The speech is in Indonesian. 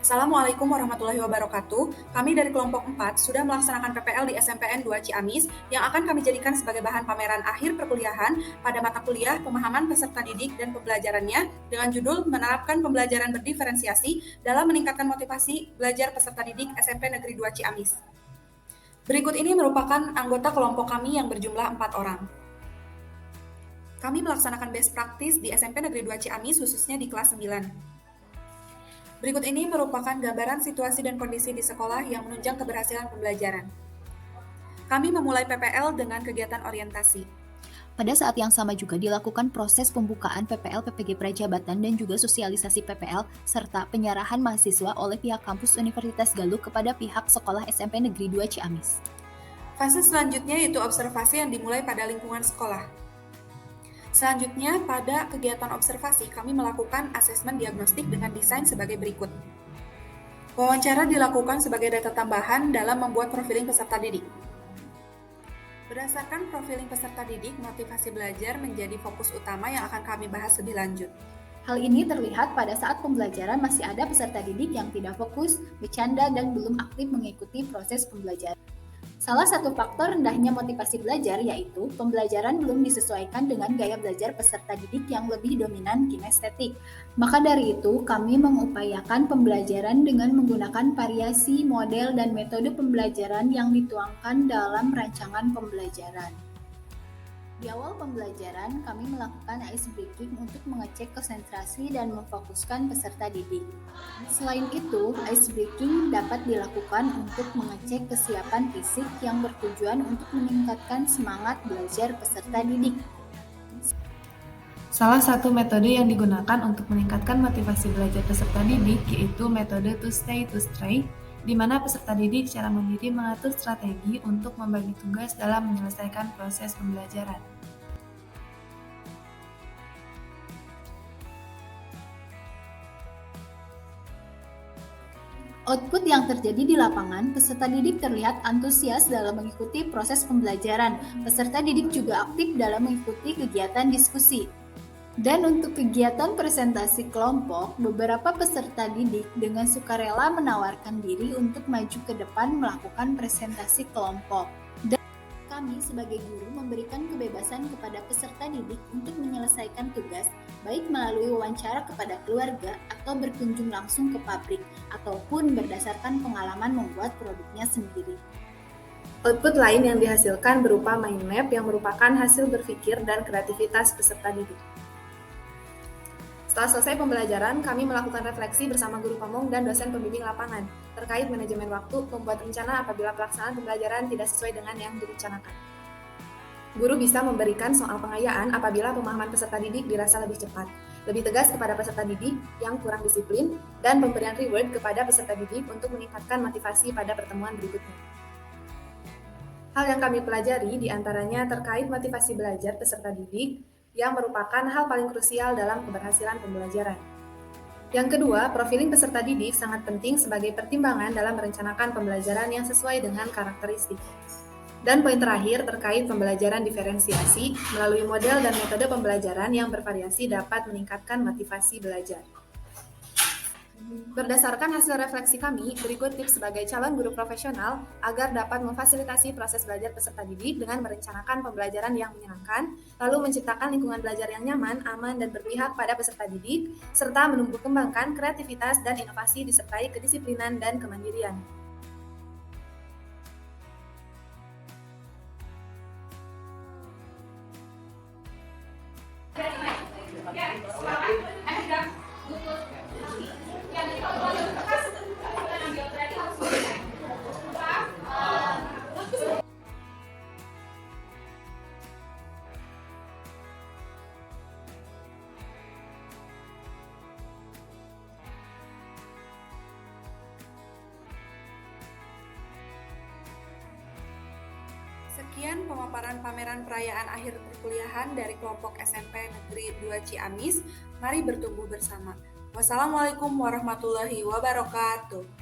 Assalamualaikum warahmatullahi wabarakatuh. Kami dari kelompok 4 sudah melaksanakan PPL di SMPN 2 Ciamis yang akan kami jadikan sebagai bahan pameran akhir perkuliahan pada mata kuliah pemahaman peserta didik dan pembelajarannya dengan judul menerapkan pembelajaran berdiferensiasi dalam meningkatkan motivasi belajar peserta didik SMP Negeri 2 Ciamis. Berikut ini merupakan anggota kelompok kami yang berjumlah 4 orang. Kami melaksanakan best practice di SMP Negeri 2 Ciamis khususnya di kelas 9. Berikut ini merupakan gambaran situasi dan kondisi di sekolah yang menunjang keberhasilan pembelajaran. Kami memulai PPL dengan kegiatan orientasi. Pada saat yang sama juga dilakukan proses pembukaan PPL PPG Prajabatan dan juga sosialisasi PPL serta penyerahan mahasiswa oleh pihak kampus Universitas Galuh kepada pihak sekolah SMP Negeri 2 Ciamis. Fase selanjutnya yaitu observasi yang dimulai pada lingkungan sekolah. Selanjutnya, pada kegiatan observasi, kami melakukan asesmen diagnostik dengan desain sebagai berikut. Wawancara dilakukan sebagai data tambahan dalam membuat profiling peserta didik. Berdasarkan profiling peserta didik, motivasi belajar menjadi fokus utama yang akan kami bahas lebih lanjut. Hal ini terlihat pada saat pembelajaran masih ada peserta didik yang tidak fokus, bercanda, dan belum aktif mengikuti proses pembelajaran. Salah satu faktor rendahnya motivasi belajar yaitu pembelajaran belum disesuaikan dengan gaya belajar peserta didik yang lebih dominan kinestetik. Maka dari itu, kami mengupayakan pembelajaran dengan menggunakan variasi model dan metode pembelajaran yang dituangkan dalam rancangan pembelajaran. Di awal pembelajaran, kami melakukan ice breaking untuk mengecek konsentrasi dan memfokuskan peserta didik. Selain itu, ice breaking dapat dilakukan untuk mengecek kesiapan fisik yang bertujuan untuk meningkatkan semangat belajar peserta didik. Salah satu metode yang digunakan untuk meningkatkan motivasi belajar peserta didik yaitu metode to stay to stray, di mana peserta didik secara mandiri mengatur strategi untuk membagi tugas dalam menyelesaikan proses pembelajaran. Output yang terjadi di lapangan, peserta didik terlihat antusias dalam mengikuti proses pembelajaran. Peserta didik juga aktif dalam mengikuti kegiatan diskusi. Dan untuk kegiatan presentasi kelompok, beberapa peserta didik dengan sukarela menawarkan diri untuk maju ke depan melakukan presentasi kelompok. Dan kami sebagai guru memberikan kebebasan kepada peserta didik untuk menyelesaikan tugas, baik melalui wawancara kepada keluarga atau berkunjung langsung ke pabrik, ataupun berdasarkan pengalaman membuat produknya sendiri. Output lain yang dihasilkan berupa mind map yang merupakan hasil berpikir dan kreativitas peserta didik. Setelah selesai pembelajaran, kami melakukan refleksi bersama guru pamong dan dosen pembimbing lapangan terkait manajemen waktu, membuat rencana apabila pelaksanaan pembelajaran tidak sesuai dengan yang direncanakan. Guru bisa memberikan soal pengayaan apabila pemahaman peserta didik dirasa lebih cepat, lebih tegas kepada peserta didik yang kurang disiplin, dan pemberian reward kepada peserta didik untuk meningkatkan motivasi pada pertemuan berikutnya. Hal yang kami pelajari diantaranya terkait motivasi belajar peserta didik, yang merupakan hal paling krusial dalam keberhasilan pembelajaran. Yang kedua, profiling peserta didik sangat penting sebagai pertimbangan dalam merencanakan pembelajaran yang sesuai dengan karakteristik. Dan poin terakhir terkait pembelajaran diferensiasi melalui model dan metode pembelajaran yang bervariasi dapat meningkatkan motivasi belajar. Berdasarkan hasil refleksi kami, berikut tips sebagai calon guru profesional agar dapat memfasilitasi proses belajar peserta didik dengan merencanakan pembelajaran yang menyenangkan, lalu menciptakan lingkungan belajar yang nyaman, aman, dan berpihak pada peserta didik, serta menumbuh kembangkan kreativitas dan inovasi disertai kedisiplinan dan kemandirian. Sekian pemaparan pameran perayaan akhir perkuliahan dari kelompok SMP Negeri 2 Ciamis. Mari bertumbuh bersama. Wassalamualaikum warahmatullahi wabarakatuh.